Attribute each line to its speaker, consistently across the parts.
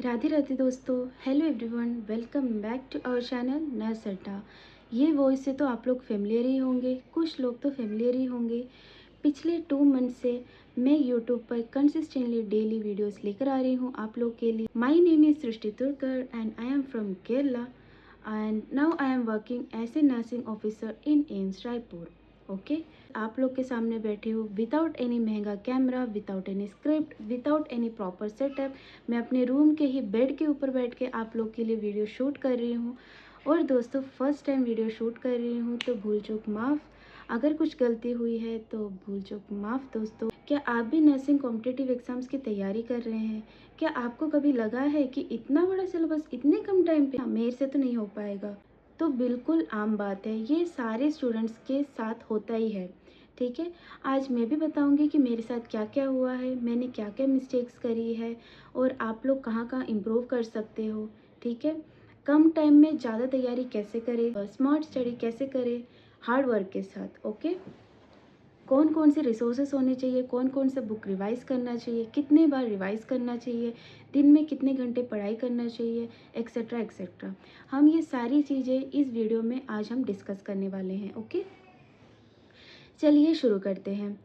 Speaker 1: राधे राधे दोस्तों। Hello everyone, welcome back to our channel nurse Adda. ये voice से तो आप लोग फेमिलियर ही होंगे, कुछ लोग तो फेमिलियर ही होंगे। पिछले 2 मंथ से मैं यूट्यूब पर कंसिस्टेंटली डेली वीडियोस लेकर आ रही हूँ आप लोग के लिए। My name is Srishti Turkar and I am from Kerala and now I am working as a nursing officer in AIIMS Raipur. Okay, आप लोग के सामने बैठी हूँ विदाउट एनी महंगा camera, without any script, without any proper setup. मैं अपने रूम के ही बेड के ऊपर बैठ के आप लोग के लिए वीडियो शूट कर रही हूँ। और दोस्तों, फर्स्ट टाइम वीडियो शूट कर रही हूँ तो भूल चूक माफ़। अगर कुछ गलती हुई है तो भूल चूक माफ़। दोस्तों, क्या आप भी नर्सिंग कॉम्पिटिटिव एग्जाम्स की तैयारी कर रहे हैं? क्या आपको कभी लगा है कि इतना बड़ा सिलेबस इतने कम टाइम पे मेरे से तो नहीं हो पाएगा? तो बिल्कुल आम बात है, ये सारे स्टूडेंट्स के साथ होता ही है। ठीक है, आज मैं भी बताऊंगी कि मेरे साथ क्या क्या हुआ है, मैंने क्या क्या मिस्टेक्स करी है और आप लोग कहाँ कहाँ इम्प्रूव कर सकते हो। ठीक है, कम टाइम में ज़्यादा तैयारी कैसे करें, स्मार्ट स्टडी कैसे करें हार्ड वर्क के साथ। ओके, कौन कौन से रिसोर्सेस होने चाहिए, कौन कौन सा बुक रिवाइज़ करना चाहिए, कितने बार रिवाइज़ करना चाहिए, दिन में कितने घंटे पढ़ाई करना चाहिए, एक्सेट्रा एक्सेट्रा। हम ये सारी चीज़ें इस वीडियो में आज हम डिस्कस करने वाले हैं। ओके, चलिए शुरू करते हैं।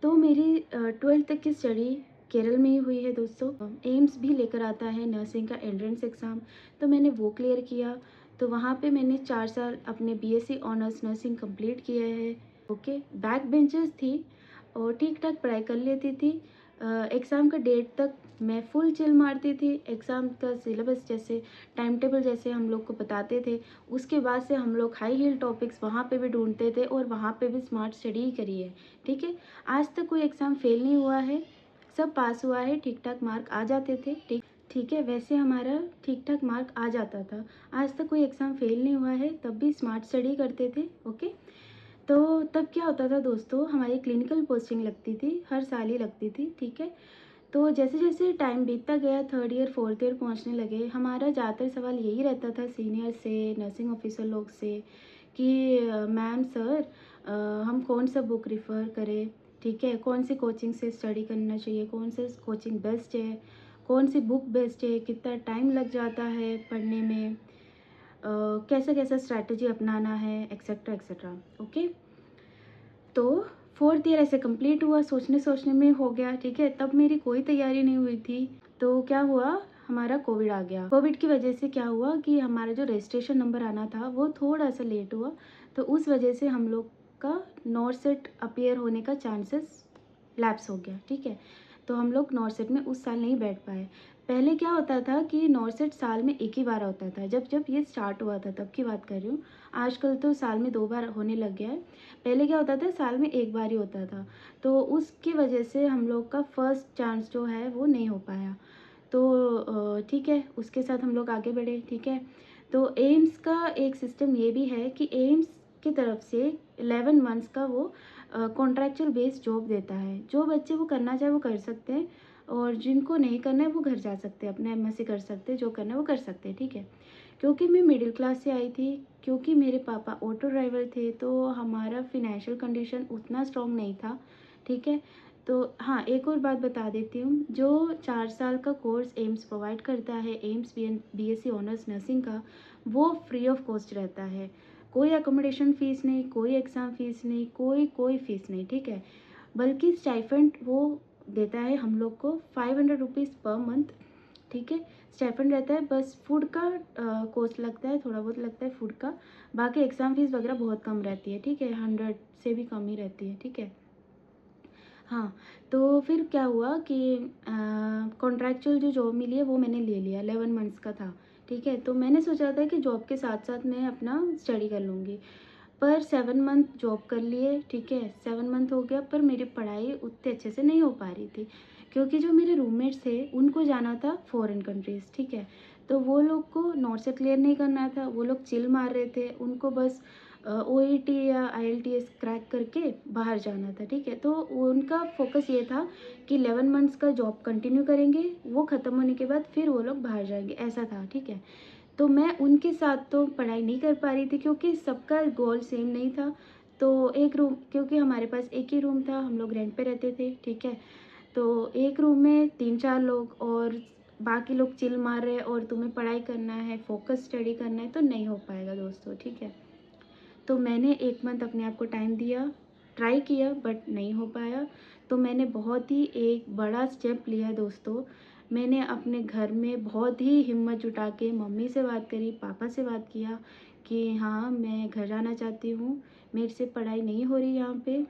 Speaker 1: तो मेरी 12th तक की स्टडी केरल में ही हुई है दोस्तों। एम्स भी लेकर आता है नर्सिंग का एंट्रेंस एग्ज़ाम, तो मैंने वो क्लियर किया। तो वहाँ पे मैंने 4 साल अपने बीएससी ऑनर्स नर्सिंग कंप्लीट किया है। ओके, बैक बेंचर्स थी और ठीक ठाक पढ़ाई कर लेती थी। एग्ज़ाम का डेट तक मैं फुल चिल मारती थी। एग्ज़ाम का सिलेबस जैसे टाइम टेबल जैसे हम लोग को बताते थे, उसके बाद से हम लोग हाई हील टॉपिक्स वहाँ पे भी ढूंढते थे और वहाँ पे भी स्मार्ट स्टडी ही करी है। ठीक है, आज तक कोई एग्ज़ाम फेल नहीं हुआ है, सब पास हुआ है, ठीक ठाक मार्क आ जाते थे। ठीक है, वैसे हमारा ठीक ठाक मार्क आ जाता था। आज तक कोई एग्ज़ाम फेल नहीं हुआ है, तब भी स्मार्ट स्टडी करते थे। ओके, तो तब क्या होता था दोस्तों, हमारी क्लिनिकल पोस्टिंग लगती थी, हर साल ही लगती थी। ठीक है, तो जैसे जैसे टाइम बीतता गया, थर्ड ईयर फोर्थ ईयर पहुंचने लगे, हमारा ज़्यादातर सवाल यही रहता था सीनियर से, नर्सिंग ऑफिसर लोग से कि मैम सर, हम कौन सा बुक रिफ़र करें। ठीक है, कौन सी कोचिंग से स्टडी करना चाहिए, कौन सा कोचिंग बेस्ट है, कौन सी बुक बेस्ट है, कितना टाइम लग जाता है पढ़ने में, कैसा कैसा स्ट्रैटेजी अपनाना है, एक्सेट्रा एक्सेट्रा। ओके, तो फोर्थ ईयर ऐसे कंप्लीट हुआ, सोचने सोचने में हो गया। ठीक है, तब मेरी कोई तैयारी नहीं हुई थी। तो क्या हुआ, हमारा कोविड आ गया। कोविड की वजह से क्या हुआ कि हमारा जो रजिस्ट्रेशन नंबर आना था वो थोड़ा सा लेट हुआ, तो उस वजह से हम लोग का नॉट सेट अपीयर होने का चांसेस लैप्स हो गया। ठीक है, तो हम लोग नॉट सेट में उस साल नहीं बैठ पाए। पहले क्या होता था कि नॉट सेट साल में एक ही बार होता था, जब जब ये स्टार्ट हुआ था तब की बात कर रही हूँ। आजकल तो साल में 2 बार होने लग गया है। पहले क्या होता था, साल में एक बार ही होता था, तो उसकी वजह से हम लोग का फर्स्ट चांस जो है वो नहीं हो पाया। तो ठीक है, उसके साथ हम लोग आगे बढ़े। ठीक है, तो एम्स का एक सिस्टम ये भी है कि एम्स की तरफ से 11 मंथ्स का वो कॉन्ट्रैक्चुअल बेस्ड जॉब देता है। जो बच्चे वो करना चाहे वो कर सकते हैं, और जिनको नहीं करना है वो घर जा सकते हैं, अपने एमएससी कर सकते हैं, जो करना है वो कर सकते हैं। ठीक है, क्योंकि मैं मिडिल क्लास से आई थी, क्योंकि मेरे पापा ऑटो ड्राइवर थे, तो हमारा फिनेंशियल कंडीशन उतना स्ट्रॉन्ग नहीं था। ठीक है, तो हाँ, एक और बात बता देती हूँ, जो 4 साल का कोर्स एम्स प्रोवाइड करता है, एम्स बीएससी ऑनर्स नर्सिंग का, वो फ्री ऑफ कॉस्ट रहता है। कोई अकोमोडेशन फ़ीस नहीं, कोई एग्ज़ाम फ़ीस नहीं, कोई फ़ीस नहीं। ठीक है, बल्कि स्टाइपेंड वो देता है हम लोग को 500 रुपीज़ पर मंथ। ठीक है, स्टाइपेंड रहता है, बस फूड का कॉस्ट लगता है, थोड़ा बहुत लगता है फूड का, बाकी एग्ज़ाम फ़ीस वगैरह बहुत कम रहती है। ठीक है, 100 से भी कम ही रहती है। ठीक है, हाँ, तो फिर क्या हुआ कि कॉन्ट्रैक्चुअल जो जॉब मिली है वो मैंने ले लिया, 11 मंथ्स का था। ठीक है, तो मैंने सोचा था कि जॉब के साथ साथ मैं अपना स्टडी कर लूँगी, पर 7 मंथ जॉब कर लिए। ठीक है, 7 मंथ हो गया, पर मेरी पढ़ाई उतने अच्छे से नहीं हो पा रही थी, क्योंकि जो मेरे रूममेट्स थे उनको जाना था फॉरेन कंट्रीज़। ठीक है, तो वो लोग को नोट से क्लियर नहीं करना था, वो लोग चिल मार रहे थे, उनको बस ओईटी या आईएलटीएस क्रैक करके बाहर जाना था। ठीक है, तो उनका फोकस ये था कि 11 मंथ्स का जॉब कंटिन्यू करेंगे, वो ख़त्म होने के बाद फिर वो लोग बाहर जाएंगे, ऐसा था। ठीक है, तो मैं उनके साथ तो पढ़ाई नहीं कर पा रही थी, क्योंकि सबका गोल सेम नहीं था। तो एक रूम, क्योंकि हमारे पास एक ही रूम था, हम लोग रेंट पे रहते थे। ठीक है, तो एक रूम में 3-4 लोग, और बाकी लोग चिल मार रहे हैं और तुम्हें पढ़ाई करना है, फोकस स्टडी करना है, तो नहीं हो पाएगा दोस्तों, ठीक है। तो मैंने 1 मंथ अपने आप को टाइम दिया, ट्राई किया, बट नहीं हो पाया। तो मैंने बहुत ही एक बड़ा स्टेप लिया दोस्तों। मैंने अपने घर में बहुत ही हिम्मत जुटा के मम्मी से बात करी, पापा से बात किया कि हाँ, मैं घर जाना चाहती हूँ, मेरे से पढ़ाई नहीं हो रही यहाँ पे,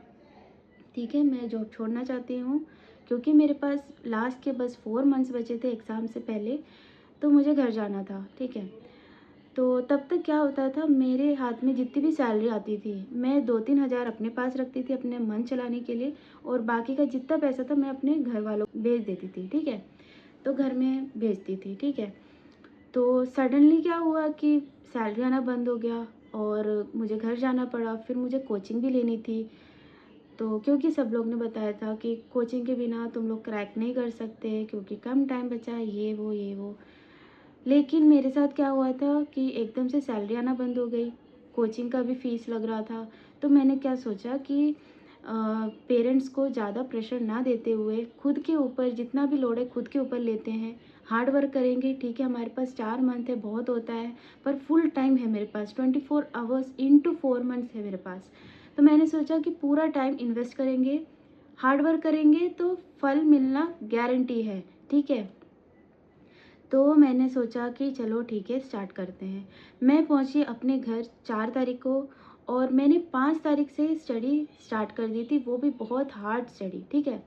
Speaker 1: ठीक है, मैं जॉब छोड़ना चाहती हूँ। क्योंकि मेरे पास लास्ट के बस 4 मंथ्स बचे थे एग्ज़ाम से पहले, तो मुझे घर जाना था, ठीक है। तो तब तक क्या होता था, मेरे हाथ में जितनी भी सैलरी आती थी, मैं 2-3 हज़ार अपने पास रखती थी अपने मन चलाने के लिए, और बाकी का जितना पैसा था मैं अपने घर वालों को भेज देती थी, ठीक है। तो घर में भेजती थी, ठीक है। तो सडनली क्या हुआ कि सैलरी आना बंद हो गया और मुझे घर जाना पड़ा। फिर मुझे कोचिंग भी लेनी थी, तो क्योंकि सब लोग ने बताया था कि कोचिंग के बिना तुम लोग क्रैक नहीं कर सकते, क्योंकि कम टाइम बचा है, ये वो। लेकिन मेरे साथ क्या हुआ था कि एकदम से सैलरी आना बंद हो गई, कोचिंग का भी फ़ीस लग रहा था। तो मैंने क्या सोचा कि पेरेंट्स को ज़्यादा प्रेशर ना देते हुए खुद के ऊपर जितना भी लोड है खुद के ऊपर लेते हैं, हार्ड वर्क करेंगे, ठीक है। हमारे पास 4 मंथ है, बहुत होता है, पर फुल टाइम है मेरे पास, 24 आवर्स इंटू 4 मंथ्स है मेरे पास। तो मैंने सोचा कि पूरा टाइम इन्वेस्ट करेंगे, हार्ड वर्क करेंगे तो फल मिलना गारंटी है, ठीक है। तो मैंने सोचा कि चलो ठीक है, स्टार्ट करते हैं। मैं पहुंची अपने घर 4 तारीख को, और मैंने 5 तारीख से स्टडी स्टार्ट कर दी थी, वो भी बहुत हार्ड स्टडी, ठीक है।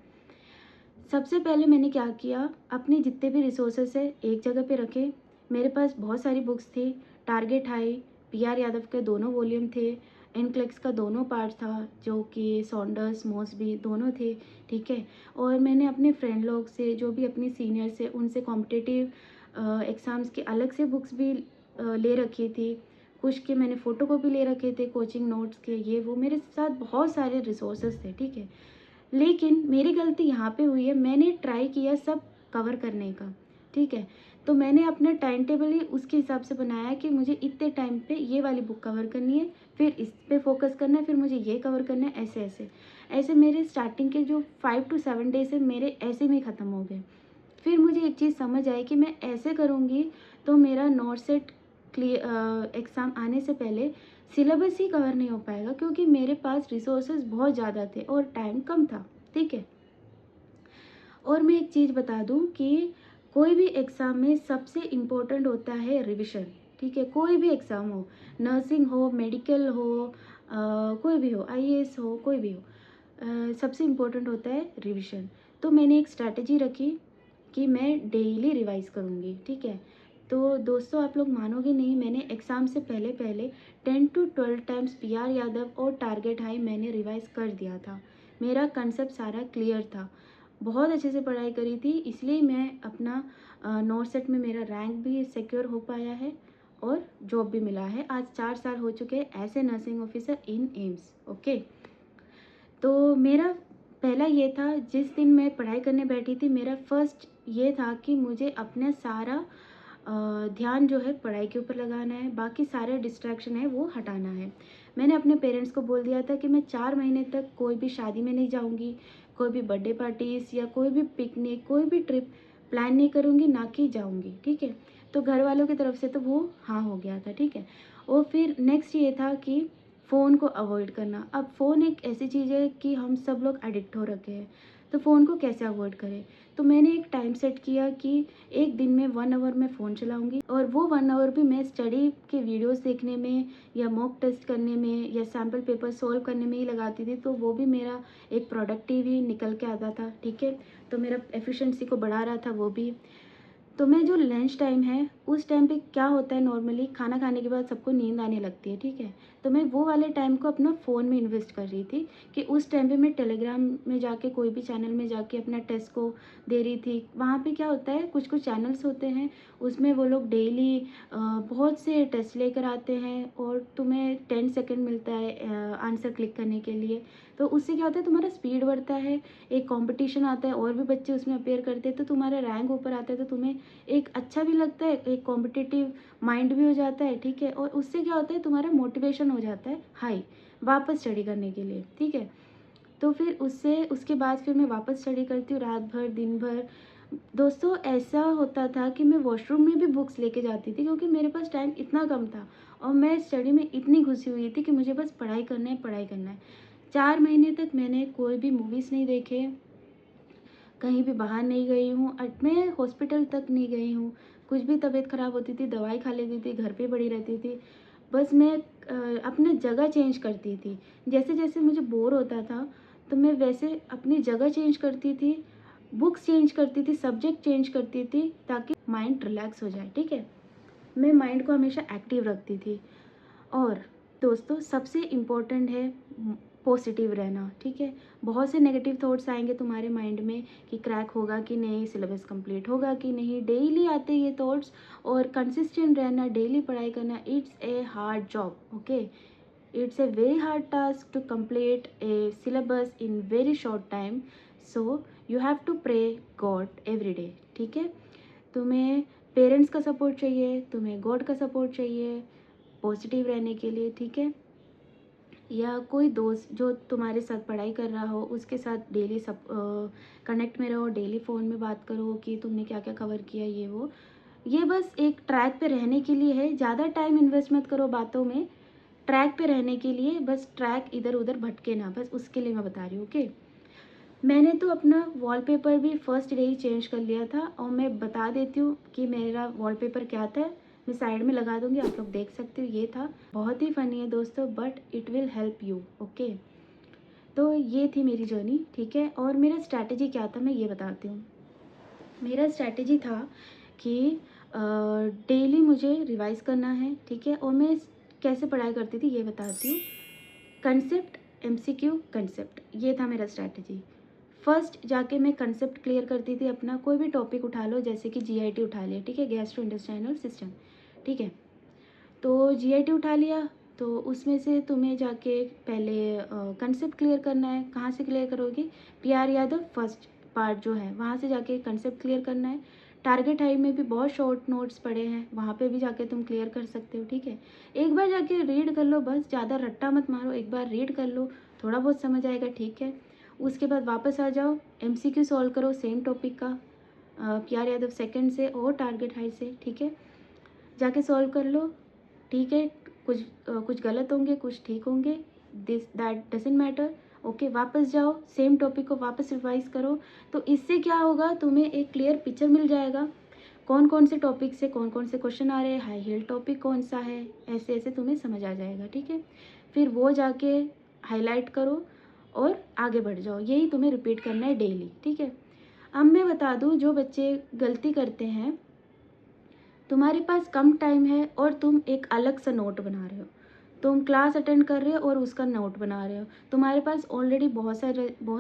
Speaker 1: सबसे पहले मैंने क्या किया, अपने जितने भी रिसोर्सेस है एक जगह पे रखे। मेरे पास बहुत सारी बुक्स थी, टारगेट हाई, पीआर यादव के दोनों वॉल्यूम थे, एनक्लेक्स का दोनों पार्ट था, जो कि सॉन्डर्स मॉसबी दोनों थे, ठीक है। और मैंने अपने फ्रेंड लोग से, जो भी अपनी सीनियर्स है, उनसे कॉम्पिटिटिव एग्ज़ाम्स की अलग से बुक्स भी ले रखी थी। कुछ के मैंने फ़ोटो कॉपी ले रखे थे, कोचिंग नोट्स के, ये वो मेरे साथ बहुत सारे रिसोर्सेज थे, ठीक है। लेकिन मेरी गलती यहाँ पे हुई है, मैंने ट्राई किया सब कवर करने का, ठीक है। तो मैंने अपना टाइम टेबल ही उसके हिसाब से बनाया कि मुझे इतने टाइम पे ये वाली बुक कवर करनी है, फिर इस पे फोकस करना है, फिर मुझे ये कवर करना है, ऐसे ऐसे ऐसे मेरे स्टार्टिंग के जो 5 to 7 डेज है मेरे ऐसे में ही ख़त्म हो गए। फिर मुझे एक चीज़ समझ आई कि मैं ऐसे करूँगी तो मेरा नॉट सेट एग्ज़ाम आने से पहले सिलेबस ही कवर नहीं हो पाएगा, क्योंकि मेरे पास रिसोर्सेज बहुत ज़्यादा थे और टाइम कम था, ठीक है। और मैं एक चीज़ बता दूं कि कोई भी एग्ज़ाम में सबसे इम्पोर्टेंट होता है रिवीजन, ठीक है। कोई भी एग्ज़ाम हो, नर्सिंग हो, मेडिकल हो, कोई भी हो, आईएएस हो, कोई भी हो, सबसे इम्पोर्टेंट होता है रिवीजन। तो मैंने एक स्ट्रैटेजी रखी कि मैं डेली रिवाइज़ करूँगी, ठीक है। तो दोस्तों, आप लोग मानोगे नहीं, मैंने एग्ज़ाम से पहले पहले 10 to 12 टाइम्स पीआर यादव और टारगेट हाई मैंने रिवाइज़ कर दिया था। मेरा कंसेप्ट सारा क्लियर था, बहुत अच्छे से पढ़ाई करी थी, इसलिए मैं अपना नॉट सेट में मेरा रैंक भी सिक्योर हो पाया है और जॉब भी मिला है। आज 4 साल हो चुके हैं as a nursing officer in AIIMS, okay. तो मेरा पहला ये था, जिस दिन मैं पढ़ाई करने बैठी थी, मेरा फर्स्ट ये था कि मुझे अपना सारा ध्यान जो है पढ़ाई के ऊपर लगाना है, बाकी सारे डिस्ट्रैक्शन है वो हटाना है। मैंने अपने पेरेंट्स को बोल दिया था कि मैं 4 महीने तक कोई भी शादी में नहीं जाऊंगी, कोई भी बर्थडे पार्टीज या कोई भी पिकनिक, कोई भी ट्रिप प्लान नहीं करूंगी, ना कि जाऊंगी, ठीक है। तो घर वालों की तरफ से तो वो हाँ हो गया था, ठीक है। और फिर नेक्स्ट ये था कि फ़ोन को अवॉइड करना। अब फ़ोन एक ऐसी चीज़ है कि हम सब लोग एडिक्ट हो रखे हैं, तो फ़ोन को कैसे अवॉइड करें। तो मैंने एक टाइम सेट किया कि एक दिन में 1 आवर मैं फ़ोन चलाऊंगी, और वो 1 आवर भी मैं स्टडी के वीडियोस देखने में या मॉक टेस्ट करने में या सैम्पल पेपर सॉल्व करने में ही लगाती थी। तो वो भी मेरा एक प्रोडक्टिव ही निकल के आता था, ठीक है। तो मेरा एफिशिएंसी को बढ़ा रहा था वो भी। तो मैं जो लंच टाइम है, उस टाइम पे क्या होता है, नॉर्मली खाना खाने के बाद सबको नींद आने लगती है, ठीक है। तो मैं वो वाले टाइम को अपना फ़ोन में इन्वेस्ट कर रही थी कि उस टाइम पे मैं टेलीग्राम में जाके, कोई भी चैनल में जाके अपना टेस्ट को दे रही थी। वहाँ पे क्या होता है, कुछ कुछ चैनल्स होते हैं, उसमें वो लोग डेली बहुत से टेस्ट लेकर आते हैं और तुम्हें 10 सेकेंड मिलता है आंसर क्लिक करने के लिए। तो उससे क्या होता है, तुम्हारा स्पीड बढ़ता है, एक कंपटीशन आता है, और भी बच्चे उसमें अपेयर करते हैं, तो तुम्हारा रैंक ऊपर आता है, तो तुम्हें एक अच्छा भी लगता है, एक कॉम्पिटिटिव माइंड भी हो जाता है, ठीक है। और उससे क्या होता है, तुम्हारा मोटिवेशन हो जाता है हाई वापस स्टडी करने के लिए, ठीक है। तो फिर उससे उसके बाद फिर मैं वापस स्टडी करती हूँ रात भर दिन भर, दोस्तों ऐसा होता था कि मैं वॉशरूम में भी बुक्स लेके जाती थी, क्योंकि मेरे पास टाइम इतना कम था और मैं स्टडी में इतनी घुसी हुई थी कि मुझे बस पढ़ाई करना है, पढ़ाई करना है। 4 महीने तक मैंने कोई भी मूवीज़ नहीं देखे, कहीं भी बाहर नहीं गई हूँ, मैं हॉस्पिटल तक नहीं गई हूँ। कुछ भी तबीयत ख़राब होती थी, दवाई खा लेती थी, घर पे पड़ी रहती थी। बस मैं अपनी जगह चेंज करती थी। जैसे-जैसे मुझे बोर होता था, तो मैं वैसे अपनी जगह चेंज करती थी, बुक्स चेंज करती थी, सब्जेक्ट चेंज करती थी, ताकि माइंड रिलैक्स हो जाए, ठीक है? मैं माइंड को हमेशा एक्टिव रखती थी। और दोस्तों सबसे इम्पोर्टेंट है पॉजिटिव रहना, ठीक है? बहुत से नेगेटिव थॉट्स आएंगे तुम्हारे माइंड में कि क्रैक होगा कि नहीं, सिलेबस कंप्लीट होगा कि नहीं, डेली आते ये थॉट्स। और कंसिस्टेंट रहना, डेली पढ़ाई करना, it's a hard job, okay? It's a very hard task to complete a syllabus in very short time, so you have to pray God every day, ठीक है? तुम्हें पेरेंट्स का सपोर्ट चाहिए, तुम्हें गॉड का सपोर्ट चाहिए पॉजिटिव रहने के लिए, ठीक है? या कोई दोस्त जो तुम्हारे साथ पढ़ाई कर रहा हो, उसके साथ डेली सब कनेक्ट में रहो, डेली फ़ोन में बात करो कि तुमने क्या क्या कवर किया, ये वो। ये बस एक ट्रैक पे रहने के लिए है, ज़्यादा टाइम इन्वेस्ट मत करो बातों में। ट्रैक पे रहने के लिए, बस ट्रैक इधर उधर भटके ना, बस उसके लिए मैं बता रही हूँ, ओके? मैंने तो अपना वॉलपेपर भी फर्स्ट डे ही चेंज कर लिया था, और मैं बता देती हूँ कि मेरा वॉलपेपर क्या था। मैं साइड में लगा दूँगी, आप लोग देख सकते हो। ये था, बहुत ही फ़नी है दोस्तों, but it will help you, okay? तो ये थी मेरी जर्नी, ठीक है? और मेरा स्ट्रैटेजी क्या था, मैं ये बताती हूँ। मेरा स्ट्रैटेजी था कि डेली मुझे रिवाइज़ करना है, ठीक है? और मैं कैसे पढ़ाई करती थी ये बताती हूँ। कंसेप्ट, एमसीक्यू, कंसेप्ट, ये था मेरा स्ट्रैटेजी। फर्स्ट जाके मैं कंसेप्ट क्लियर करती थी अपना। कोई भी टॉपिक उठा लो, जैसे कि जीआईटी उठा लिया, ठीक है? गैस्ट्रो इंटेस्टाइनल सिस्टम, ठीक है? तो जीआईटी उठा लिया, तो उसमें से तुम्हें जाके पहले कंसेप्ट क्लियर करना है। कहाँ से क्लियर करोगे? पीआर यादव फर्स्ट पार्ट जो है, वहाँ से जाके कंसेप्ट क्लियर करना है। टारगेट हाई में भी बहुत शॉर्ट नोट्स पड़े हैं, वहाँ पे भी जाके तुम क्लियर कर सकते हो, ठीक है? एक बार जाके रीड कर लो, बस ज़्यादा रट्टा मत मारो, एक बार रीड कर लो, थोड़ा बहुत समझ आएगा, ठीक है? उसके बाद वापस आ जाओ, एमसीक्यू सॉल्व करो सेम टॉपिक का, पीआर यादव सेकंड से और टारगेट हाई से, ठीक है? जाके सॉल्व कर लो, ठीक है? कुछ गलत होंगे, कुछ ठीक होंगे, this that doesn't matter, okay? वापस जाओ, सेम टॉपिक को वापस रिवाइज करो। तो इससे क्या होगा, तुम्हें एक क्लियर पिक्चर मिल जाएगा, कौन कौन से टॉपिक से कौन कौन से क्वेश्चन आ रहे हैं, हाई हील्ड टॉपिक कौन सा है, ऐसे ऐसे तुम्हें समझ आ जाएगा, ठीक है? फिर वो जाके हाईलाइट करो और आगे बढ़ जाओ। यही तुम्हें रिपीट करना है डेली, ठीक है? अब मैं बता दूँ, जो बच्चे गलती करते हैं, तुम्हारे पास कम टाइम है और तुम एक अलग सा नोट बना रहे हो, तुम क्लास अटेंड कर रहे हो और उसका नोट बना रहे हो, तुम्हारे पास ऑलरेडी बहुत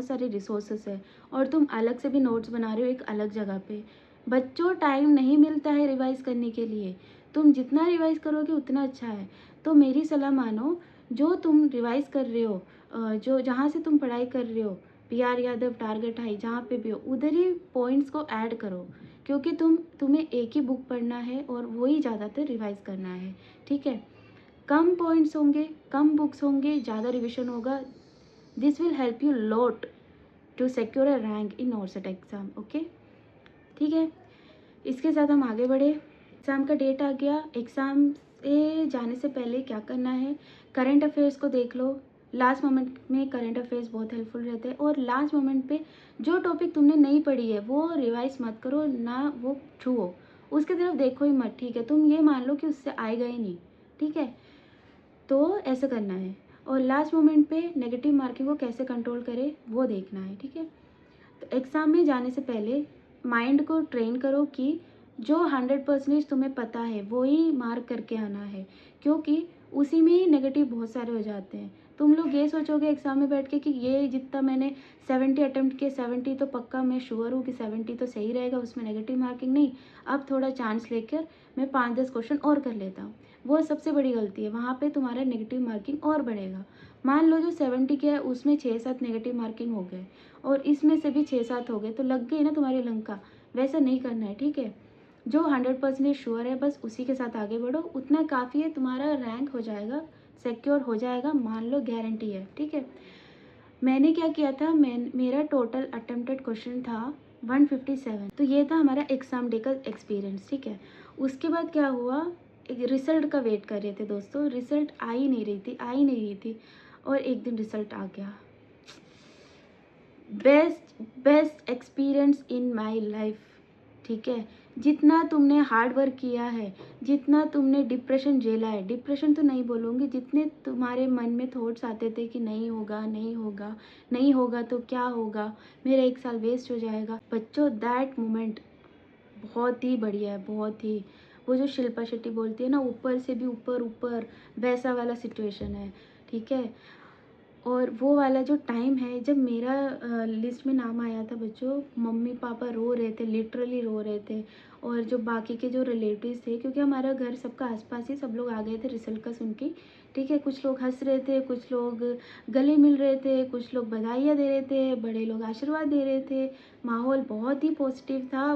Speaker 1: सारे रिसोर्सेस है, और तुम अलग से भी नोट्स बना रहे हो एक अलग जगह पे। बच्चों, टाइम नहीं मिलता है रिवाइज करने के लिए, तुम जितना रिवाइज करोगे उतना अच्छा है। तो मेरी सलाह मानो, जो तुम रिवाइज कर रहे हो, जो जहाँ से तुम पढ़ाई कर रहे हो, पीआर यादव, टारगेट हाई, जहाँ पे भी हो, उधर ही पॉइंट्स को ऐड करो, क्योंकि तुम्हें एक ही बुक पढ़ना है और वही ज़्यादातर रिवाइज करना है, ठीक है? कम पॉइंट्स होंगे, कम बुक्स होंगे, ज़्यादा रिविजन होगा। This will help you lot to secure a rank in NORCET exam, okay? ठीक है, इसके साथ हम आगे बढ़े। एग्ज़ाम का डेट आ गया। एग्ज़ाम से जाने से पहले क्या करना है, करंट अफेयर्स को देख लो। लास्ट मोमेंट में करंट अफेयर्स बहुत हेल्पफुल रहते हैं, और लास्ट मोमेंट पे जो टॉपिक तुमने नहीं पढ़ी है वो रिवाइज मत करो, ना वो छुओ, उसकी तरफ देखो ही मत, ठीक है? तुम ये मान लो कि उससे आएगा ही नहीं, ठीक है? तो ऐसा करना है। और लास्ट मोमेंट पे नेगेटिव मार्किंग को कैसे कंट्रोल करें वो देखना है, ठीक है? तो एग्ज़ाम में जाने से पहले माइंड को ट्रेन करो कि जो 100% तुम्हें पता है वो ही मार्क करके आना है, क्योंकि उसी में ही नेगेटिव बहुत सारे हो जाते हैं। तुम लोग ये सोचोगे एग्ज़ाम में बैठ के कि ये जितना मैंने 70 अटेम्प्ट किए, 70 तो पक्का, मैं श्योर हूँ कि 70 तो सही रहेगा, उसमें नेगेटिव मार्किंग नहीं। अब थोड़ा चांस लेकर मैं 5-10 क्वेश्चन और कर लेता हूँ, वो सबसे बड़ी गलती है। वहाँ पे तुम्हारा नेगेटिव मार्किंग और बढ़ेगा। मान लो जो 70 के है उसमें 6-7 नेगेटिव मार्किंग हो गए, और इसमें से भी 6-7 हो गए, तो लग गई ना तुम्हारी लंका। वैसा नहीं करना है, ठीक है? जो 100% श्योर है बस उसी के साथ आगे बढ़ो, उतना काफ़ी है, तुम्हारा रैंक हो जाएगा, सिक्योर हो जाएगा, मान लो, गारंटी है, ठीक है? मैंने क्या किया था, मेरा टोटल अटेम्प्टेड क्वेश्चन था 157। तो ये था हमारा एग्ज़ाम डे का एक्सपीरियंस, ठीक है। उसके बाद क्या हुआ, एक रिज़ल्ट का वेट कर रहे थे दोस्तों, रिज़ल्ट आ ही नहीं रही थी, आ ही नहीं रही थी, और एक दिन रिज़ल्ट आ गया। Best experience in my life, ठीक है। जितना तुमने हार्ड वर्क किया है, जितना तुमने डिप्रेशन झेला है, डिप्रेशन तो नहीं बोलूँगी, जितने तुम्हारे मन में थॉट्स आते थे कि नहीं होगा, नहीं होगा, नहीं होगा तो क्या होगा, मेरा 1 साल वेस्ट हो जाएगा। बच्चों, दैट मोमेंट बहुत ही बढ़िया है, बहुत ही। वो जो शिल्पा शेट्टी बोलती है ना, ऊपर से भी ऊपर ऊपर, वैसा वाला सिचुएशन है, ठीक है। और वो वाला जो टाइम है जब मेरा लिस्ट में नाम आया था बच्चों, मम्मी पापा रो रहे थे, लिटरली रो रहे थे। और जो बाकी के जो रिलेटिव्स थे, क्योंकि हमारा घर सबका आसपास ही, सब लोग आ गए थे रिजल्ट का सुन के, ठीक है। कुछ लोग हंस रहे थे, कुछ लोग गले मिल रहे थे, कुछ लोग बधाइयाँ दे रहे थे, बड़े लोग आशीर्वाद दे रहे थे। माहौल बहुत ही पॉजिटिव था।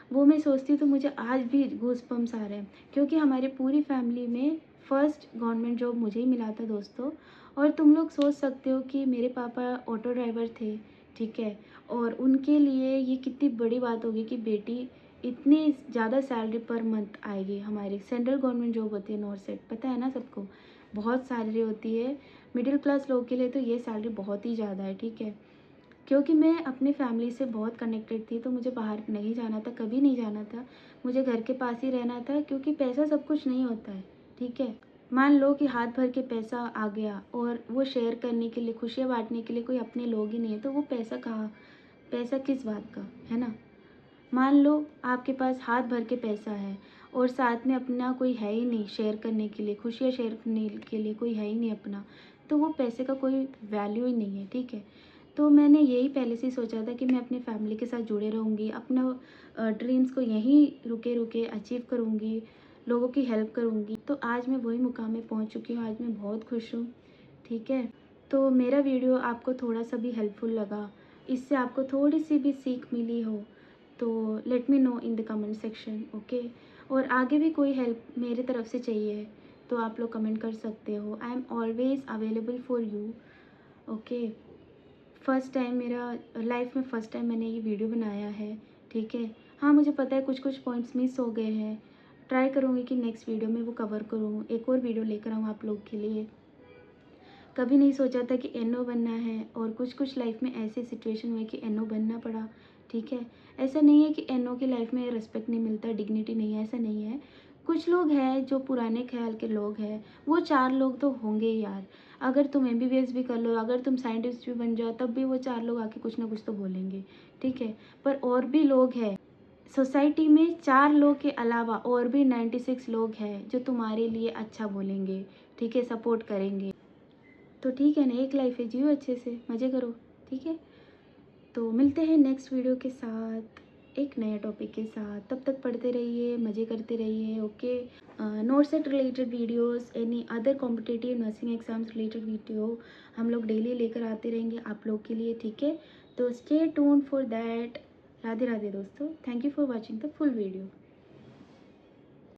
Speaker 1: वो मैं सोचती हूँ तो मुझे आज भी गूज़बम्स आ रहे हैं, क्योंकि हमारी पूरी फैमिली में फर्स्ट गवर्नमेंट जॉब मुझे ही मिला था दोस्तों। और तुम लोग सोच सकते हो कि मेरे पापा ऑटो ड्राइवर थे, ठीक है। और उनके लिए ये कितनी बड़ी बात होगी कि बेटी इतनी ज़्यादा सैलरी पर मंथ आएगी। हमारी सेंट्रल गवर्नमेंट जॉब होती है नॉर्थ साइड, पता है ना सबको, बहुत सैलरी होती है। मिडिल क्लास लोग के लिए तो ये सैलरी बहुत ही ज़्यादा है, ठीक है। क्योंकि मैं अपनी फैमिली से बहुत कनेक्टेड थी, तो मुझे बाहर नहीं जाना था, कभी नहीं जाना था, मुझे घर के पास ही रहना था, क्योंकि पैसा सब कुछ नहीं होता है, ठीक है। मान लो कि हाथ भर के पैसा आ गया और वो शेयर करने के लिए, खुशियाँ बांटने के लिए कोई अपने लोग ही नहीं है, तो वो पैसा कहाँ, पैसा किस बात का, है ना। मान लो आपके पास हाथ भर के पैसा है और साथ में अपना कोई है ही नहीं शेयर करने के लिए, खुशियाँ शेयर करने के लिए कोई है ही नहीं अपना, तो वो पैसे का कोई वैल्यू ही नहीं है, ठीक है। तो मैंने यही पहले से ही सोचा था कि मैं अपनी फैमिली के साथ जुड़े रहूँगी, अपना ड्रीम्स को यहीं रुके रुके अचीव करूँगी, लोगों की हेल्प करूँगी। तो आज मैं वही मुकाम में पहुँच चुकी हूँ, आज मैं बहुत खुश हूँ, ठीक है। तो मेरा वीडियो आपको थोड़ा सा भी हेल्पफुल लगा, इससे आपको थोड़ी सी भी सीख मिली हो, तो let me know in the comment section, okay. और आगे भी कोई हेल्प मेरी तरफ से चाहिए तो आप लोग कमेंट कर सकते हो। I am always available for you, okay. First time मेरा लाइफ में, फर्स्ट टाइम मैंने ये वीडियो बनाया है, ठीक है। हाँ, मुझे पता है कुछ कुछ पॉइंट्स मिस हो गए हैं, ट्राई करूँगी कि नेक्स्ट वीडियो में वो कवर करूँ, एक और वीडियो लेकर आऊँ आप लोग के लिए। कभी नहीं सोचा था कि एनओ बनना है, और कुछ कुछ लाइफ में ऐसे सिचुएशन हुए कि एनओ बनना पड़ा, ठीक है। ऐसा नहीं है कि एनओ की लाइफ में रिस्पेक्ट नहीं मिलता, डिग्निटी नहीं है, ऐसा नहीं है। कुछ लोग हैं जो पुराने ख्याल के लोग हैं, वो 4 लोग तो होंगे ही यार। अगर तुम एमबीबीएस भी कर लो, अगर तुम साइंटिस्ट भी बन जाओ, तब भी वो 4 लोग आके कुछ ना कुछ तो बोलेंगे, ठीक है। पर और भी लोग हैं सोसाइटी में, 4 लोग के अलावा और भी 96 लोग हैं जो तुम्हारे लिए अच्छा बोलेंगे, ठीक है, सपोर्ट करेंगे। तो ठीक है ना, एक लाइफ है, जियो अच्छे से, मज़े करो, ठीक है। तो मिलते हैं नेक्स्ट वीडियो के साथ, एक नया टॉपिक के साथ। तब तक पढ़ते रहिए, मज़े करते रहिए, okay. Not set related videos, any other competitive nursing exams related video हम लोग डेली लेकर आते रहेंगे आप लोग के लिए, ठीक है। तो stay tuned for that. Radhe Radhe दोस्तों, thank you for watching the full video.